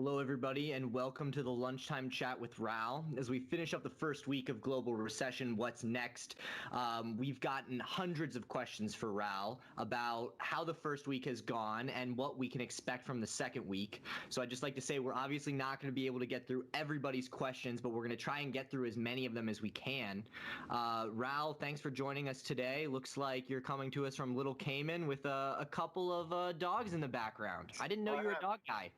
Hello, everybody, and welcome to the Lunchtime Chat with Raoul. As we finish up the first week of global recession, what's next? We've gotten hundreds of questions for Raoul about how the first week has gone and what we can expect from the second week. So I'd just like to say we're obviously not going to be able to get through everybody's questions, but we're going to try and get through as many of them as we can. Raoul, thanks for joining us today. Looks like you're coming to us from Little Cayman with a couple of dogs in the background. I didn't know you were a dog guy.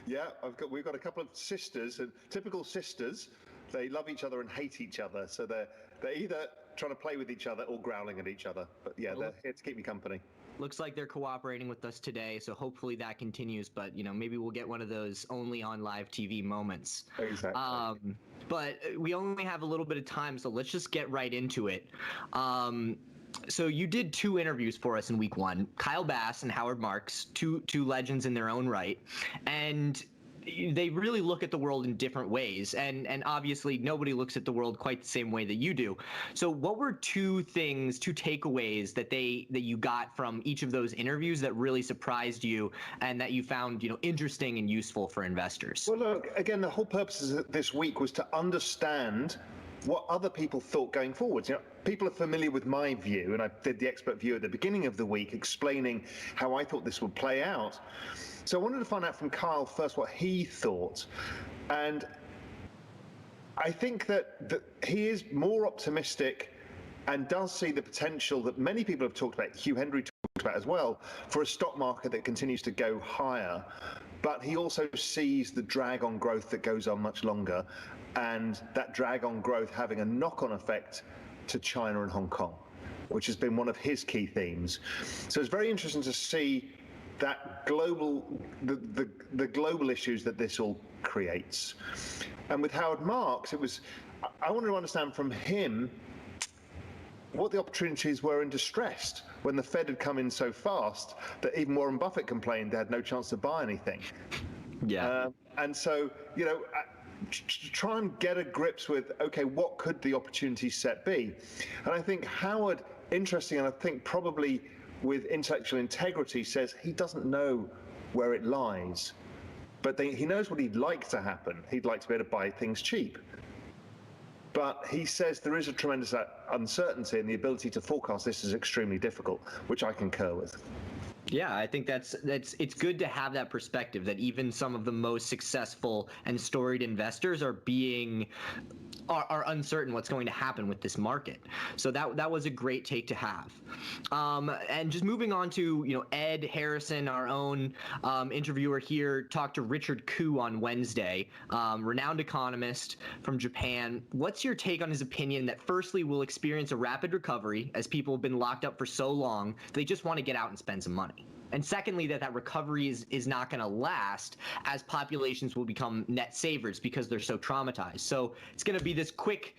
Yeah, we've got a couple of sisters, and typical sisters. They love each other and hate each other, so they're either trying to play with each other or growling at each other. But yeah, they're here to keep me company. Looks like they're cooperating with us today, so hopefully that continues. But maybe we'll get one of those only on live TV moments. Exactly. But we only have a little bit of time, so let's just get right into it. So you did two interviews for us in week one, Kyle Bass and Howard Marks, two legends in their own right. And they really look at the world in different ways. And obviously nobody looks at the world quite the same way that you do. So what were two takeaways that you got from each of those interviews that really surprised you and that you found, interesting and useful for investors? Well, look, again, the whole purpose of this week was to understand what other people thought going forwards. People are familiar with my view, and I did the expert view at the beginning of the week explaining how I thought this would play out. So I wanted to find out from Kyle first what he thought. And I think that he is more optimistic and does see the potential that many people have talked about, Hugh Hendry talked about as well, for a stock market that continues to go higher. But he also sees the drag on growth that goes on much longer, and that drag on growth having a knock-on effect to China and Hong Kong, which has been one of his key themes. So it's very interesting to see that the global issues that this all creates. And with Howard Marks, I wanted to understand from him what the opportunities were in distressed when the Fed had come in so fast that even Warren Buffett complained they had no chance to buy anything. Yeah. And so, try and get a grips with, okay, what could the opportunity set be? And I think Howard, interesting, and I think probably with intellectual integrity, says he doesn't know where it lies, but he knows what he'd like to happen. He'd like to be able to buy things cheap. But he says there is a tremendous uncertainty, and the ability to forecast this is extremely difficult, which I concur with. Yeah, I think it's good to have that perspective that even some of the most successful and storied investors are uncertain what's going to happen with this market. So that was a great take to have. And just moving on to Ed Harrison, our own interviewer here, talked to Richard Koo on Wednesday, renowned economist from Japan. What's your take on his opinion that firstly we'll experience a rapid recovery as people have been locked up for so long they just want to get out and spend some money? And secondly, that recovery is not going to last as populations will become net savers because they're so traumatized. So it's going to be this quick,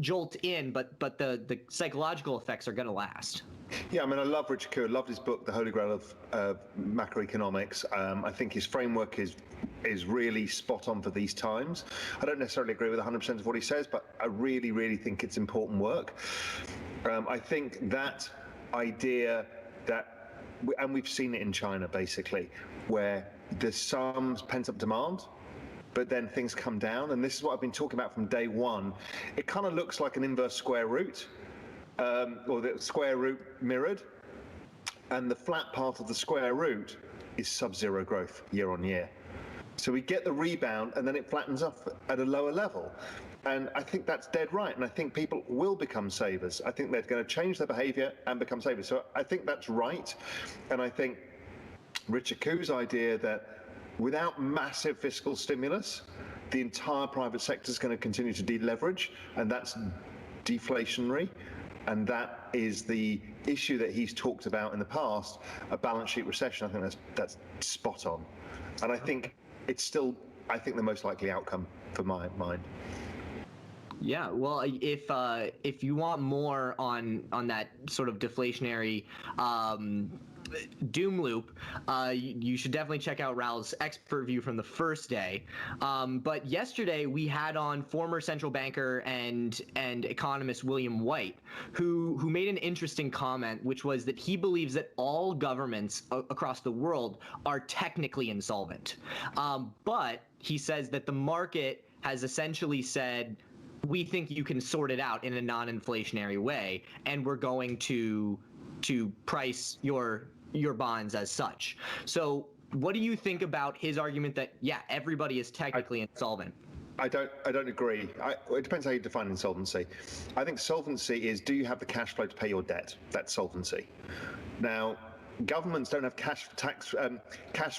jolt in, but the psychological effects are going to last. Yeah, I love Richard Koo. I loved his book, The Holy Grail of Macroeconomics. I think his framework is really spot on for these times. I don't necessarily agree with 100% of what he says, but I really, really think it's important work. I think that idea that, and we've seen it in China basically, where there's some pent-up demand, but then things come down, and this is what I've been talking about from day one. It kind of looks like an inverse square root, or the square root mirrored, and the flat part of the square root is sub-zero growth year on year. So we get the rebound, and then it flattens up at a lower level. And I think that's dead right. And I think people will become savers. I think they're going to change their behavior and become savers. So I think that's right. And I think Richard Koo's idea that without massive fiscal stimulus, the entire private sector is going to continue to deleverage, and that's deflationary. And that is the issue that he's talked about in the past, a balance sheet recession. I think that's spot on. And I think it's still, the most likely outcome for my mind. Yeah, well, if you want more on that sort of deflationary doom loop, you should definitely check out Raoul's expert view from the first day. But yesterday we had on former central banker and economist William White, who made an interesting comment, which was that he believes that all governments across the world are technically insolvent. But he says that the market has essentially said, we think you can sort it out in a non-inflationary way, and we're going to price your bonds as such. So what do you think about his argument that, yeah, everybody is technically insolvent? I don't agree. It depends how you define insolvency. I think solvency is, do you have the cash flow to pay your debt? That's solvency. Now, governments don't have cash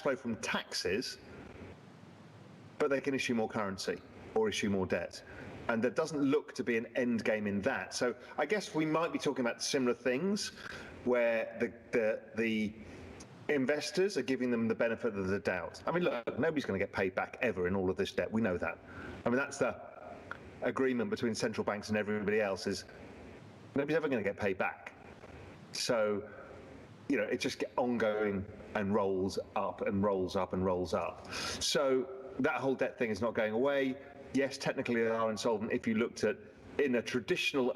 flow from taxes, but they can issue more currency or issue more debt. And there doesn't look to be an end game in that. So I guess we might be talking about similar things where the investors are giving them the benefit of the doubt. I mean, look, nobody's going to get paid back ever in all of this debt. We know that. I mean, that's the agreement between central banks and everybody else, is nobody's ever going to get paid back. So, you know, it just gets ongoing and rolls up and rolls up and rolls up. So that whole debt thing is not going away. Yes, technically they are insolvent. If you looked at, in a traditional,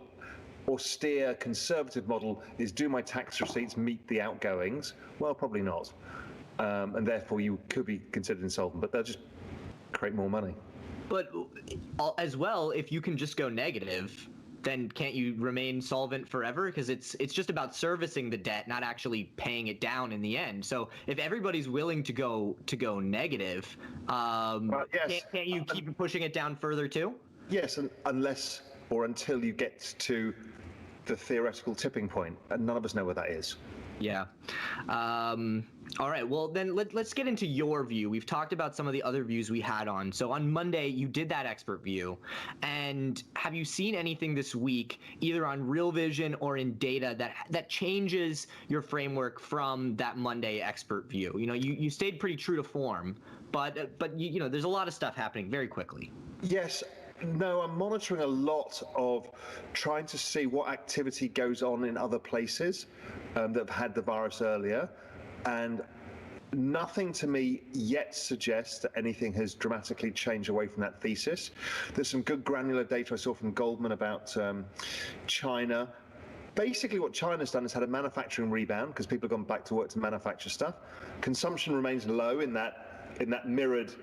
austere, conservative model, is do my tax receipts meet the outgoings? Well, probably not. And therefore you could be considered insolvent, but they'll just create more money. But as well, if you can just go negative, then can't you remain solvent forever? Because it's just about servicing the debt, not actually paying it down in the end. So if everybody's willing to go negative, yes. can't you keep pushing it down further too? Yes, unless or until you get to the theoretical tipping point, and none of us know where that is. Yeah. All right. Well, then let's get into your view. We've talked about some of the other views we had on. So on Monday, you did that expert view. And have you seen anything this week, either on Real Vision or in data, that changes your framework from that Monday expert view? You know, you stayed pretty true to form, but you know, there's a lot of stuff happening very quickly. Yes. No, I'm monitoring a lot of trying to see what activity goes on in other places that have had the virus earlier, and nothing to me yet suggests that anything has dramatically changed away from that thesis. There's some good granular data I saw from Goldman about China. Basically what China's done is had a manufacturing rebound because people have gone back to work to manufacture stuff. Consumption remains low in that mirrored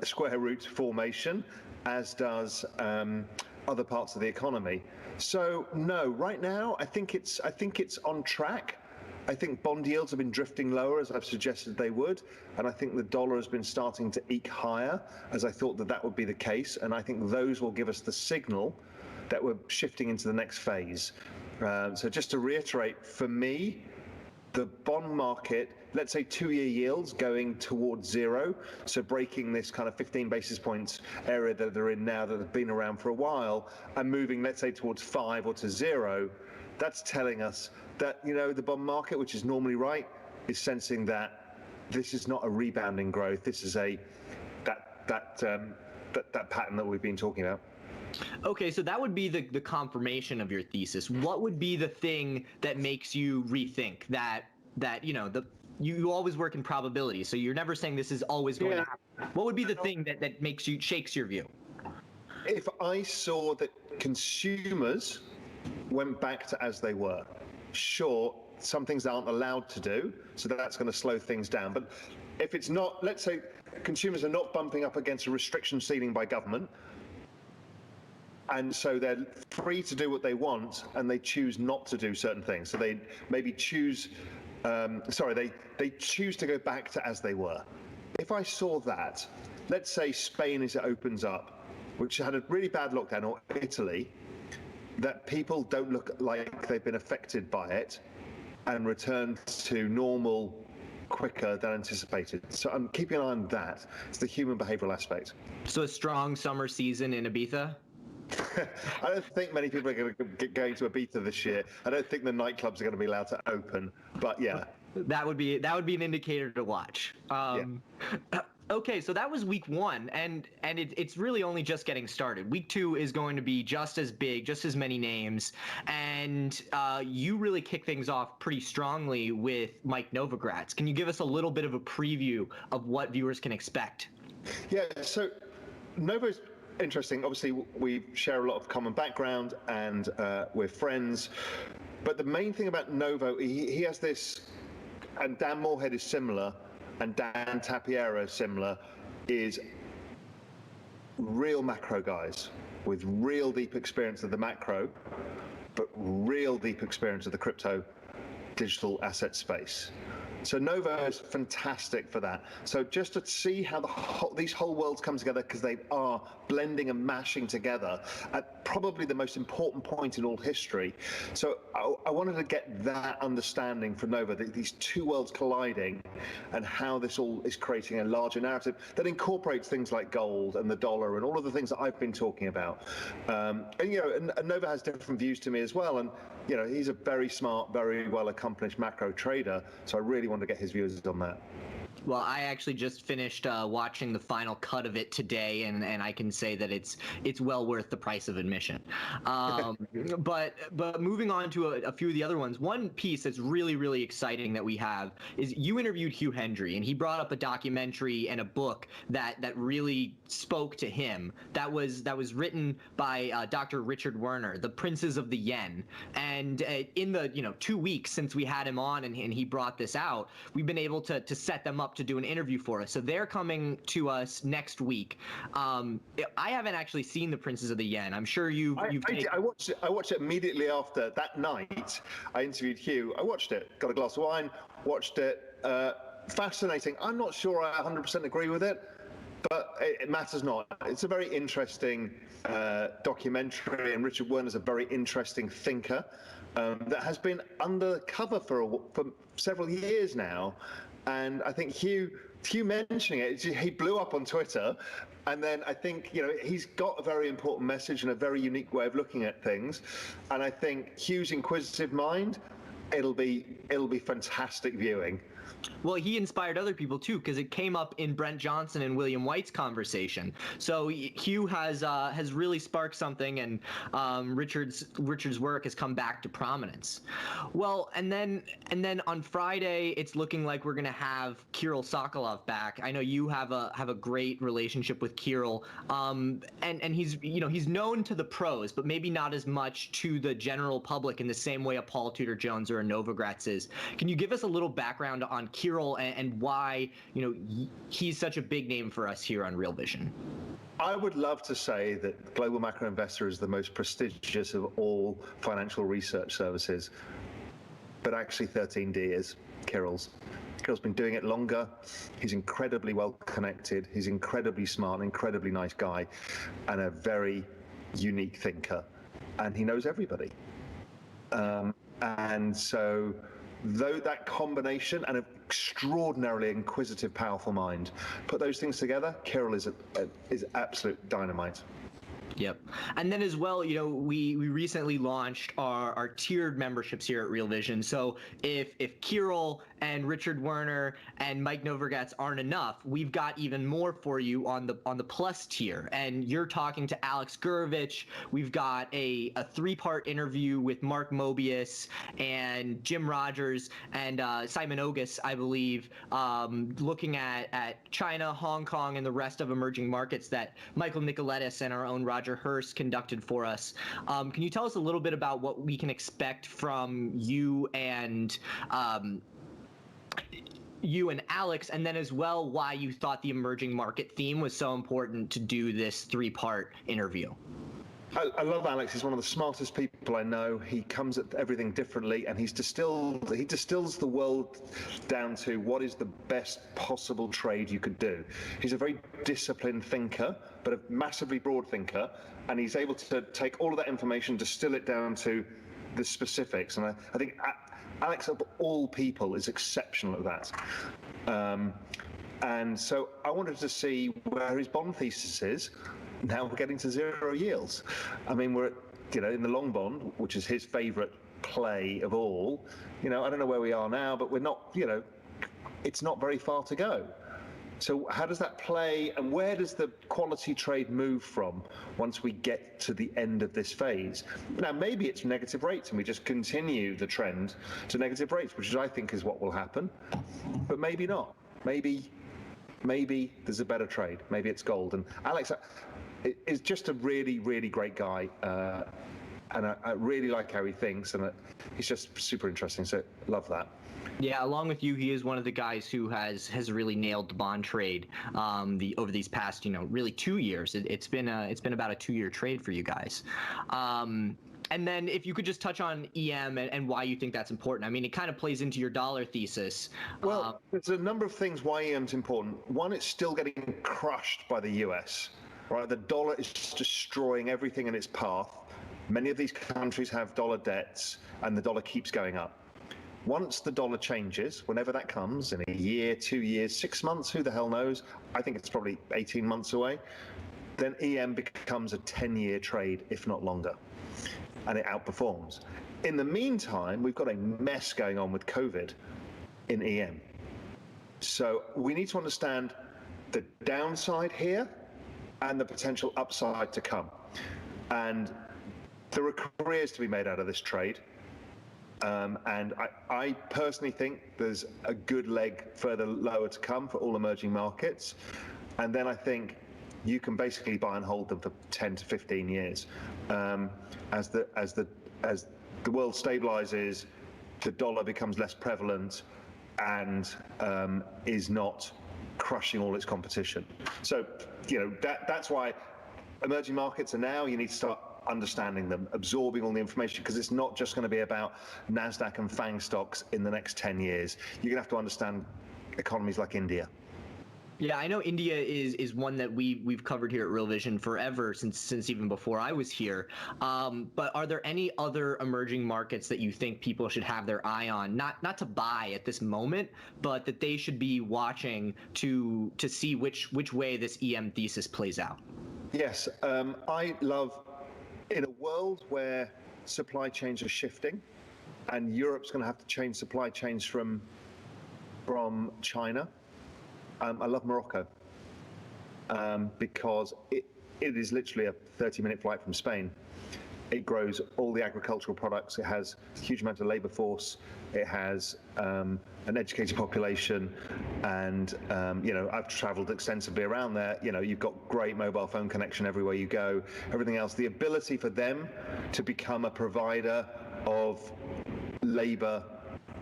square root formation, as does other parts of the economy. So no, right now I think it's on track. I think bond yields have been drifting lower, as I've suggested they would, and I think the dollar has been starting to eke higher, as I thought that would be the case, and I think those will give us the signal that we're shifting into the next phase. So just to reiterate, for me, the bond market, let's say 2-year yields going towards zero, so breaking this kind of 15 basis points area that they're in now, that have been around for a while, and moving, let's say, towards 5 or to 0, that's telling us that, you know, the bond market, which is normally right, is sensing that this is not a rebounding growth. This is that pattern that we've been talking about. Okay, so that would be the confirmation of your thesis. What would be the thing that makes you rethink that you know, you always work in probability, so you're never saying this is always going to happen. What would be the thing that shakes your view? If I saw that consumers went back to as they were, sure, some things aren't allowed to do, so that's going to slow things down. But if it's not, let's say consumers are not bumping up against a restriction ceiling by government, and so they're free to do what they want, and they choose not to do certain things. So they maybe choose, they choose to go back to as they were. If I saw that, let's say Spain, as it opens up, which had a really bad lockdown, or Italy, that people don't look like they've been affected by it and returned to normal quicker than anticipated. So I'm keeping an eye on that. It's the human behavioral aspect. So a strong summer season in Ibiza? I don't think many people are going to to Ibiza this year. I don't think the nightclubs are going to be allowed to open, but yeah. That would be an indicator to watch. Okay, so that was week one, and it's really only just getting started. Week two is going to be just as big, just as many names, and you really kick things off pretty strongly with Mike Novogratz. Can you give us a little bit of a preview of what viewers can expect? Yeah, so Novo's interesting. Obviously, we share a lot of common background, and we're friends. But the main thing about Novo, he has this, and Dan Moorhead is similar, and Dan Tapiero is similar, is real macro guys with real deep experience of the macro, but real deep experience of the crypto digital asset space. So Novo is fantastic for that. So just to see how these whole worlds come together, because they are blending and mashing together at probably the most important point in all history. So I wanted to get that understanding from Novo, that these two worlds colliding and how this all is creating a larger narrative that incorporates things like gold and the dollar and all of the things that I've been talking about. And Novo has different views to me as well. And he's a very smart, very well accomplished macro trader. So I really want to get his views on that. Well, I actually just finished watching the final cut of it today, and I can say that it's well worth the price of admission. But moving on to a few of the other ones, one piece that's really exciting that we have is you interviewed Hugh Hendry, and he brought up a documentary and a book that really spoke to him. That was written by Dr. Richard Werner, The Princes of the Yen. And in the 2 weeks since we had him on and he brought this out, we've been able to set them up to do an interview for us. So they're coming to us next week. I haven't actually seen The Princes of the Yen. I'm sure you've I watched it immediately after that night. I interviewed Hugh. I watched it, got a glass of wine, watched it. Fascinating. I'm not sure I 100% agree with it, but it matters not. It's a very interesting documentary, and Richard Werner's a very interesting thinker that has been undercover for several years now. And I think Hugh mentioning it, he blew up on Twitter, and then I think he's got a very important message and a very unique way of looking at things. And I think Hugh's inquisitive mind, it'll be fantastic viewing. Well, he inspired other people too, because it came up in Brent Johnson and William White's conversation. So Hugh has really sparked something, and Richard's work has come back to prominence. Well, and then on Friday, it's looking like we're gonna have Kiril Sokolov back. I know you have a great relationship with Kiril, and he's known to the pros, but maybe not as much to the general public in the same way a Paul Tudor Jones or a Novogratz is. Can you give us a little background on Kiril and why he's such a big name for us here on Real Vision? I would love to say that Global Macro Investor is the most prestigious of all financial research services, but actually 13D is Kiril's. Kiril's been doing it longer. He's incredibly well connected. He's incredibly smart, an incredibly nice guy, and a very unique thinker. And he knows everybody. And so, though that combination and an extraordinarily inquisitive, powerful mind, put those things together, Kiril is absolute dynamite. Yep. And then as well, we recently launched our tiered memberships here at Real Vision. So if Kiril and Richard Werner and Mike Novogratz aren't enough, we've got even more for you on the plus tier. And you're talking to Alex Gurevich. We've got a 3-part interview with Mark Mobius and Jim Rogers and Simon Ogus, I believe, looking at China, Hong Kong, and the rest of emerging markets that Michael Nicoletis and our own Roger Hurst conducted for us. Can you tell us a little bit about what we can expect from you and Alex, and then as well why you thought the emerging market theme was so important to do this 3-part interview? I love Alex. He's one of the smartest people I know. He comes at everything differently, and he distills the world down to what is the best possible trade you could do. He's a very disciplined thinker, but a massively broad thinker, and he's able to take all of that information, distill it down to the specifics. And I think Alex, of all people, is exceptional at that. And so I wanted to see where his bond thesis is. Now we're getting to zero yields. I mean, we're in the long bond, which is his favorite play of all. I don't know where we are now, but we're not, it's not very far to go. So how does that play, and where does the quality trade move from once we get to the end of this phase? Now, maybe it's negative rates and we just continue the trend to negative rates, which I think is what will happen, but maybe not. Maybe there's a better trade. Maybe it's gold. And Alex is just a really, really great guy. And I really like how he thinks, and he's just super interesting. So love that. Yeah, along with you, he is one of the guys who has really nailed the bond trade over these past, really 2 years. It's been about a 2-year trade for you guys. And then if you could just touch on EM and why you think that's important. I mean, it kind of plays into your dollar thesis. Well, there's a number of things why EM's important. One, it's still getting crushed by the US, right? The dollar is destroying everything in its path. Many of these countries have dollar debts, and the dollar keeps going up. Once the dollar changes, whenever that comes, in a year, 2 years, 6 months, who the hell knows? I think it's probably 18 months away. Then EM becomes a 10-year trade, if not longer, and it outperforms. In the meantime, we've got a mess going on with COVID in EM. So we need to understand the downside here and the potential upside to come. And there are careers to be made out of this trade. And I personally think there's a good leg further lower to come for all emerging markets. And then I think you can basically buy and hold them for 10 to 15 years. As the world stabilizes, the dollar becomes less prevalent and is not crushing all its competition. So, that's why emerging markets are now, you need to start understanding them, absorbing all the information, because it's not just going to be about NASDAQ and FANG stocks in the next 10 years. You're going to have to understand economies like India. Yeah, I know India is one that we've covered here at Real Vision forever, since even before I was here. But are there any other emerging markets that you think people should have their eye on, not to buy at this moment, but that they should be watching to see which way this EM thesis plays out? Yes, I love, in a world where supply chains are shifting, and Europe's going to have to change supply chains from China. I love Morocco because it is literally a 30-minute flight from Spain. It grows all the agricultural products. It has a huge amount of labor force. It has an educated population, and I've traveled extensively around there. You've got great mobile phone connection everywhere you go. Everything else, the ability for them to become a provider of labor,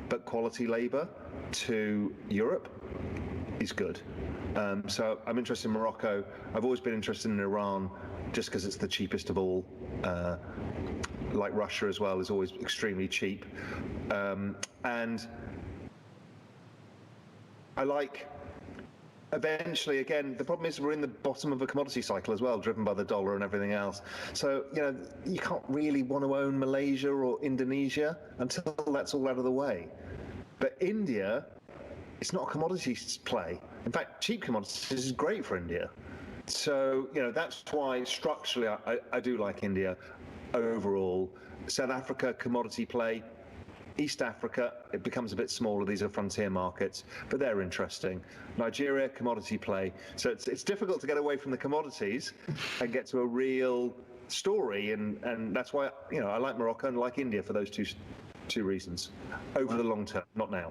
but quality labor, to Europe is good. So I'm interested in Morocco. I've always been interested in Iran, just because it's the cheapest of all. Like Russia as well, is always extremely cheap. And I like, eventually, again, the problem is we're in the bottom of a commodity cycle as well, driven by the dollar and everything else. So, you can't really want to own Malaysia or Indonesia until that's all out of the way. But India, it's not a commodities play. In fact, cheap commodities is great for India. So, that's why structurally I do like India overall. South Africa, commodity play. East Africa, it becomes a bit smaller. These are frontier markets, but they're interesting. Nigeria, commodity play. So it's difficult to get away from the commodities and get to a real story. And that's why, I like Morocco and like India for those two reasons over the long term, not now.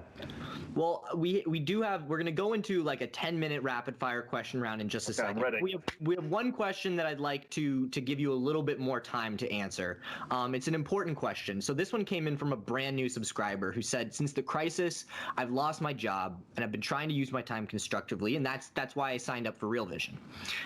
Well, we're going to go into like a 10-minute rapid fire question round in just a second. I'm ready. We have one question that I'd like to give you a little bit more time to answer. It's an important question. So this one came in from a brand new subscriber who said, since the crisis, I've lost my job and I've been trying to use my time constructively, and that's why I signed up for Real Vision.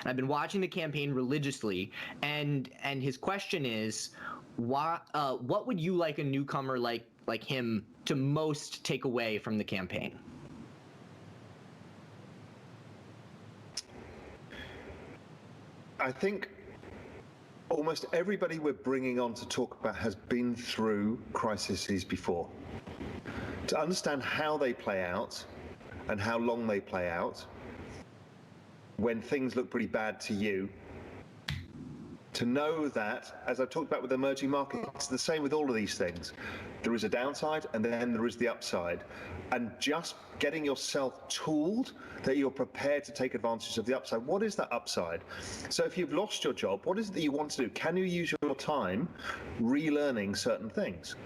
And I've been watching the campaign religiously, and his question is, what would you like a newcomer like him to most take away from the campaign? I think almost everybody we're bringing on to talk about has been through crises before. To understand how they play out and how long they play out, when things look pretty bad to you, to know that, as I've talked about with emerging markets, it's the same with all of these things. There is a downside and then there is the upside. And just getting yourself tooled that you're prepared to take advantage of the upside. What is that upside? So if you've lost your job, what is it that you want to do? Can you use your time relearning certain things?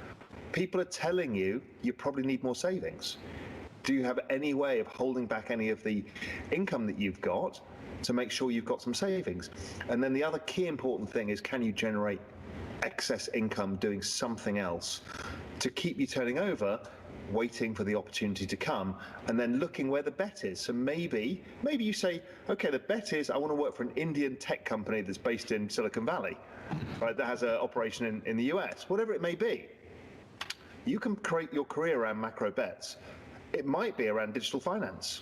People are telling you you probably need more savings. Do you have any way of holding back any of the income that you've got to make sure you've got some savings? And then the other key important thing is, can you generate excess income doing something else to keep you turning over, waiting for the opportunity to come, and then looking where the bet is? So maybe you say, okay, the bet is I want to work for an Indian tech company that's based in Silicon Valley, right, that has an operation in the US, whatever it may be. You can create your career around macro bets. It might be around digital finance.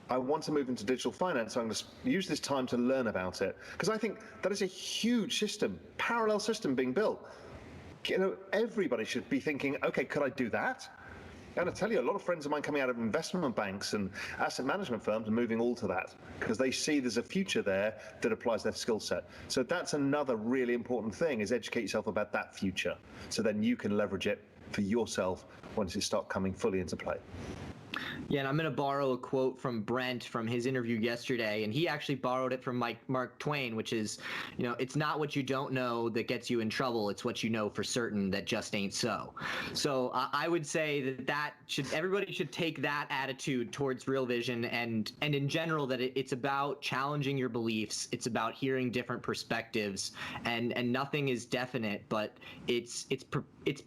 I want to move into digital finance, so I'm going to use this time to learn about it. Because I think that is a huge system, parallel system being built. You know, everybody should be thinking, okay, could I do that? And I tell you, a lot of friends of mine coming out of investment banks and asset management firms are moving all to that because they see there's a future there that applies their skill set. So that's another really important thing, is educate yourself about that future. So then you can leverage it for yourself once it starts coming fully into play. Yeah, and I'm going to borrow a quote from Brent from his interview yesterday, and he actually borrowed it from Mark Twain, which is, you know, it's not what you don't know that gets you in trouble, it's what you know for certain that just ain't so. So I would say that everybody should take that attitude towards Real Vision, and in general that it's about challenging your beliefs, it's about hearing different perspectives, and nothing is definite, but it's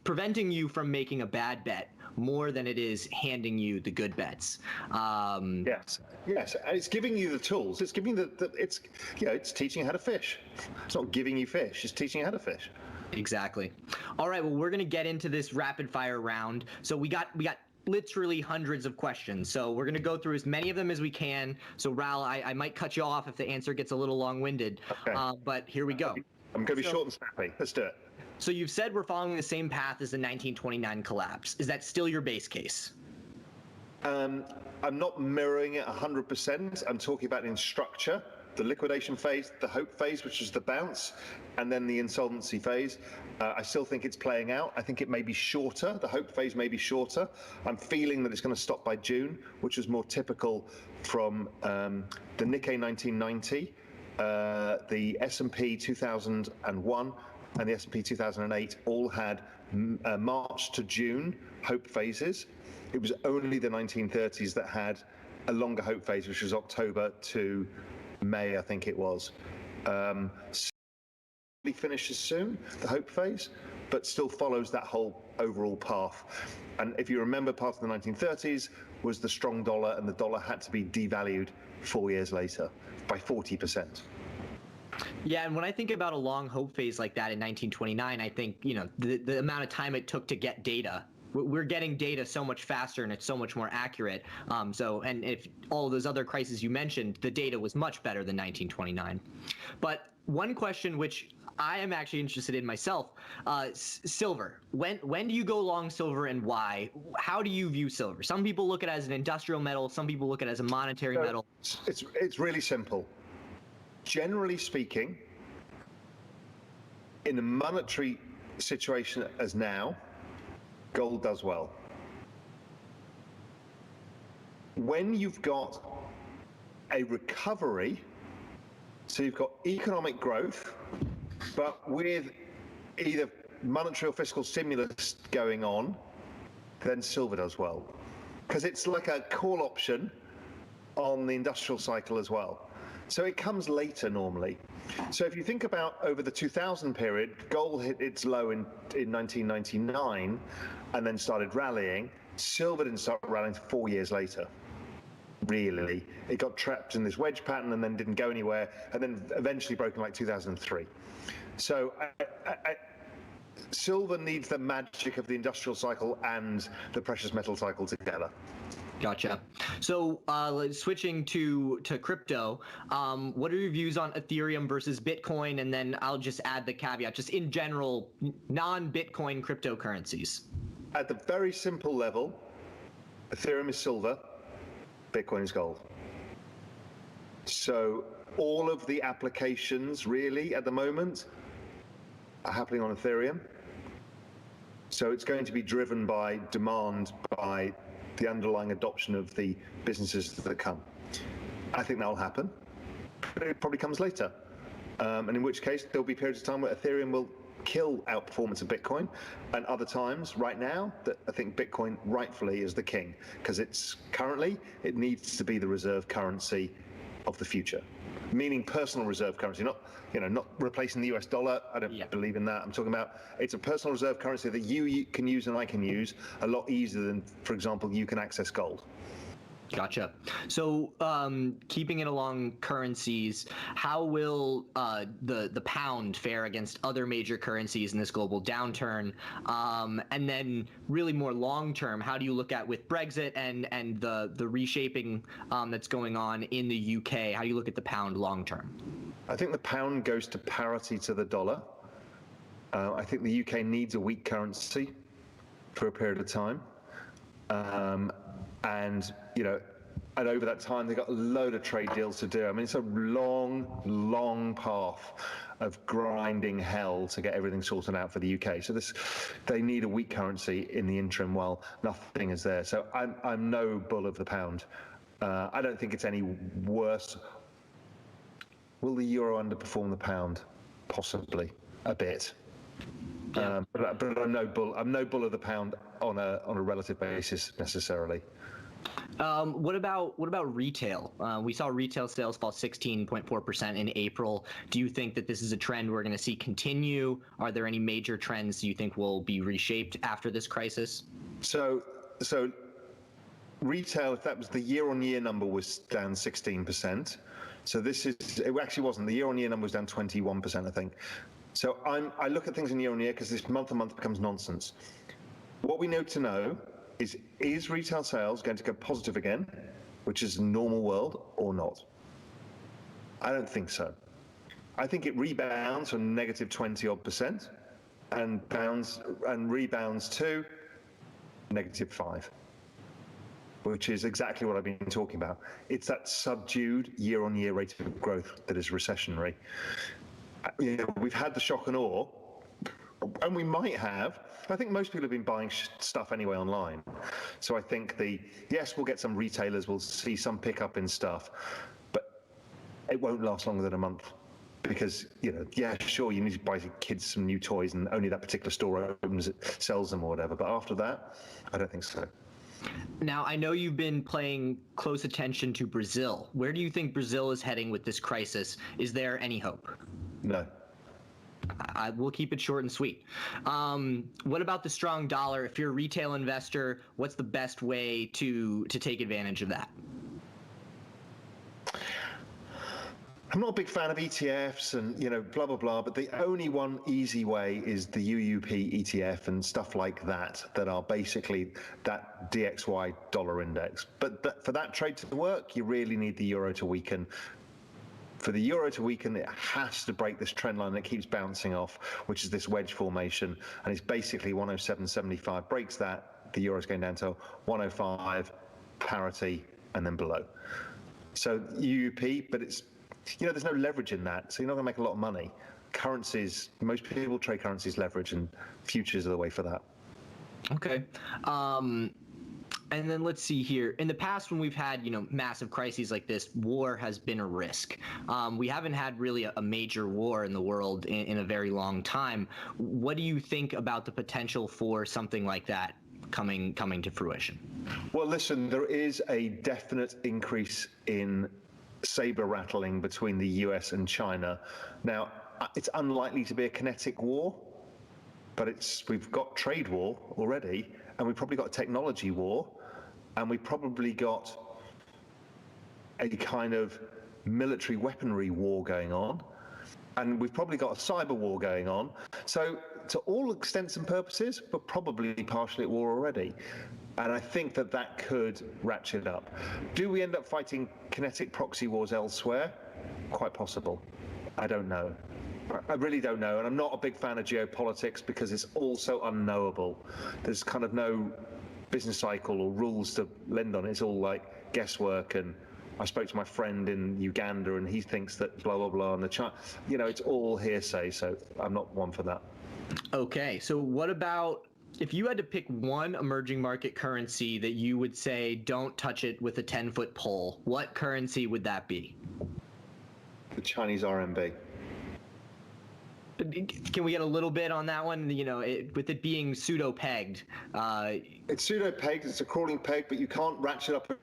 preventing you from making a bad bet more than it is handing you the good bets. Yes, and it's giving you the tools. It's giving it's teaching you how to fish. It's not giving you fish. It's teaching you how to fish. Exactly. All right. Well, we're going to get into this rapid fire round. So we got literally hundreds of questions. So we're going to go through as many of them as we can. So Raoul, I might cut you off if the answer gets a little long-winded. Okay. But here we go. I'm going to be short and snappy. Let's do it. So you've said we're following the same path as the 1929 collapse. Is that still your base case? I'm not mirroring it 100%. I'm talking about in structure, the liquidation phase, the hope phase, which is the bounce, and then the insolvency phase. I still think it's playing out. I think it may be shorter. The hope phase may be shorter. I'm feeling that it's going to stop by June, which is more typical from the Nikkei 1990, the S&P 2001, and the S&P 2008 all had March to June hope phases. It was only the 1930s that had a longer hope phase, which was October to May, I think it was. Finishes soon, the hope phase, but still follows that whole overall path. And if you remember, part of the 1930s was the strong dollar, and the dollar had to be devalued 4 years later by 40%. Yeah, and when I think about a long hope phase like that in 1929, I think, you know, the amount of time it took to get data. We're getting data so much faster and it's so much more accurate. And if all those other crises you mentioned, the data was much better than 1929. But one question which I am actually interested in myself, silver. When do you go long silver and why? How do you view silver? Some people look at it as an industrial metal. Some people look at it as a monetary metal. It's really simple. Generally speaking, in a monetary situation as now, gold does well. When you've got a recovery, so you've got economic growth, but with either monetary or fiscal stimulus going on, then silver does well. Because it's like a call option on the industrial cycle as well. So it comes later normally. So if you think about over the 2000 period, gold hit its low in 1999 and then started rallying. Silver didn't start rallying 4 years later. Really, it got trapped in this wedge pattern and then didn't go anywhere, and then eventually broke in like 2003. So silver needs the magic of the industrial cycle and the precious metal cycle together. Gotcha. So switching to crypto, what are your views on Ethereum versus Bitcoin? And then I'll just add the caveat, just in general, non-Bitcoin cryptocurrencies. At the very simple level, Ethereum is silver, Bitcoin is gold. So all of the applications really at the moment are happening on Ethereum. So it's going to be driven by demand, by the underlying adoption of the businesses that come. I think that'll happen, but it probably comes later. And in which case, there'll be periods of time where Ethereum will kill outperformance of Bitcoin, and other times, right now, that I think Bitcoin rightfully is the king, because it needs to be the reserve currency of the future, meaning personal reserve currency, not replacing the US dollar. I don't believe in that. I'm talking about it's a personal reserve currency that you can use and I can use a lot easier than, for example, you can access gold. Gotcha. So keeping it along currencies, how will the pound fare against other major currencies in this global downturn? And then really more long term, how do you look at with Brexit and the reshaping that's going on in the UK? How do you look at the pound long term? I think the pound goes to parity to the dollar. I think the UK needs a weak currency for a period of time. And over that time, they've got a load of trade deals to do. I mean, it's a long path of grinding hell to get everything sorted out for the UK. So they need a weak currency in the interim while nothing is there. So I'm no bull of the pound. I don't think it's any worse. Will the euro underperform the pound? Possibly a bit. Yeah. But I'm no bull of the pound on a relative basis necessarily. What about retail? We saw retail sales fall 16.4% in April. Do you think that this is a trend we're going to see continue? Are there any major trends you think will be reshaped after this crisis? So retail, if that was the year-on-year number, was down 16%. So it actually wasn't. The year-on-year number was down 21%, I think. So I look at things in year-on-year because this month-to-month becomes nonsense. What we need to know is retail sales going to go positive again, which is a normal world, or not? I don't think so. I think it rebounds from negative 20% and rebounds to negative 5, which is exactly what I've been talking about. It's that subdued year-on-year rate of growth that is recessionary. We've had the shock and awe, and we might have. I think most people have been buying stuff anyway online. So I think we'll get some retailers, we'll see some pickup in stuff, but it won't last longer than a month because, sure, you need to buy your kids some new toys and only that particular store sells them or whatever. But after that, I don't think so. Now, I know you've been paying close attention to Brazil. Where do you think Brazil is heading with this crisis? Is there any hope? No. I will keep it short and sweet. What about the strong dollar? If you're a retail investor, what's the best way to take advantage of that? I'm not a big fan of ETFs and blah blah blah, but the only one easy way is the UUP ETF and stuff like that are basically that DXY dollar index. But for that trade to work, you really need the euro to weaken. For the euro to weaken, it has to break this trend line that keeps bouncing off, which is this wedge formation, and it's basically 107.75. Breaks that, the euro's going down to 105, parity, and then below. So UUP, but it's there's no leverage in that, so you're not going to make a lot of money. Currencies, most people trade currencies leverage, and futures are the way for that. Okay. And then let's see here. In the past, when we've had, massive crises like this, war has been a risk. We haven't had really a major war in the world in a very long time. What do you think about the potential for something like that coming to fruition? Well, listen, there is a definite increase in saber rattling between the US and China. Now, it's unlikely to be a kinetic war, but we've got trade war already, and we've probably got a technology war, and we've probably got a kind of military weaponry war going on, and we've probably got a cyber war going on. So to all extents and purposes, we're probably partially at war already. And I think that could ratchet up. Do we end up fighting kinetic proxy wars elsewhere? Quite possible. I don't know. I really don't know. And I'm not a big fan of geopolitics because it's all so unknowable. There's kind of no business cycle or rules to lend on. It's all like guesswork and I spoke to my friend in Uganda, and he thinks that blah, blah, blah, and the China, it's all hearsay, so I'm not one for that. Okay, so what about if you had to pick one emerging market currency that you would say don't touch it with a 10-foot pole, what currency would that be? The Chinese RMB. Can we get a little bit on that one? With it being pseudo-pegged. It's pseudo-pegged, it's a crawling peg, but you can't ratchet up a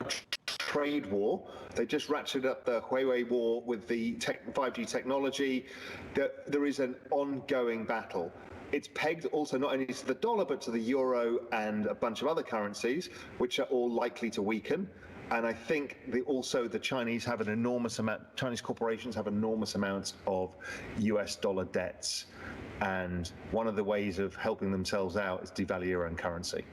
trade war. They just ratcheted up the Huawei war with the 5G technology. There is an ongoing battle. It's pegged also not only to the dollar, but to the euro and a bunch of other currencies, which are all likely to weaken. And I think the Chinese have an enormous amount, Chinese corporations have enormous amounts of US dollar debts. And one of the ways of helping themselves out is devalue your own currency.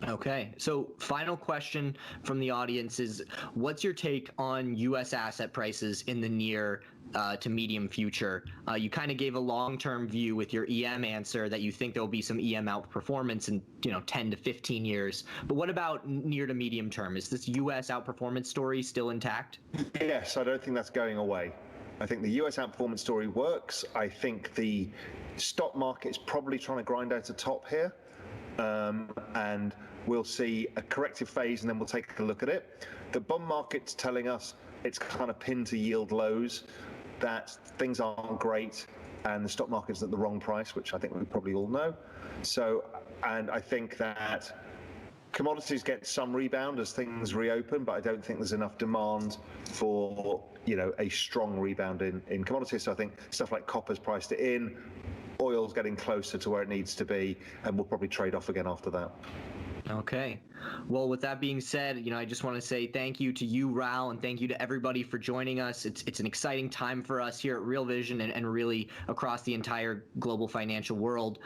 Okay, so final question from the audience is, what's your take on U.S. asset prices in the near to medium future? You kind of gave a long-term view with your EM answer that you think there'll be some EM outperformance in 10 to 15 years. But what about near to medium term? Is this U.S. outperformance story still intact? Yes, I don't think that's going away. I think the US outperformance story works. I think the stock market is probably trying to grind out a top here. And we'll see a corrective phase, and then we'll take a look at it. The bond market's telling us it's kind of pinned to yield lows, that things aren't great, and the stock market's at the wrong price, which I think we probably all know. So, and I think that commodities get some rebound as things reopen, but I don't think there's enough demand for a strong rebound in commodities. So I think stuff like copper's priced it in. Oil's getting closer to where it needs to be, and we'll probably trade off again after that. Okay. Well, with that being said, I just want to say thank you to you, Raoul, and thank you to everybody for joining us. It's an exciting time for us here at Real Vision and really across the entire global financial world.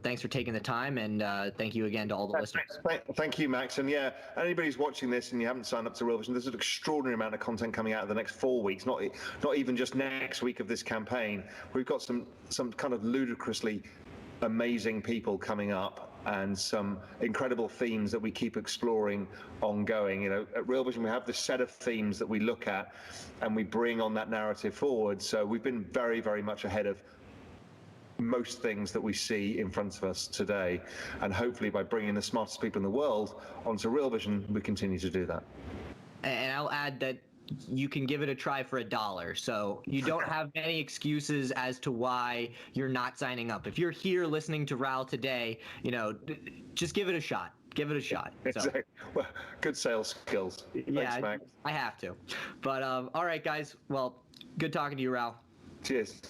Thanks for taking the time, and thank you again to all the listeners. Thank you, Max. And yeah, anybody's watching this and you haven't signed up to Real Vision, there's an extraordinary amount of content coming out in the next 4 weeks, not even just next week of this campaign. We've got some kind of ludicrously amazing people coming up, and some incredible themes that we keep exploring ongoing. At Real Vision, we have this set of themes that we look at, and we bring on that narrative forward. So we've been very, very much ahead of most things that we see in front of us today, and hopefully by bringing the smartest people in the world onto Real Vision, we continue to do that. And I'll add that you can give it a try for $1, so you don't have any excuses as to why you're not signing up. If you're here listening to Raoul today, just give it a shot. Give it a shot. Exactly. Well, good sales skills. Yeah, thanks, Max. I have to. But all right, guys. Well, good talking to you, Raoul. Cheers.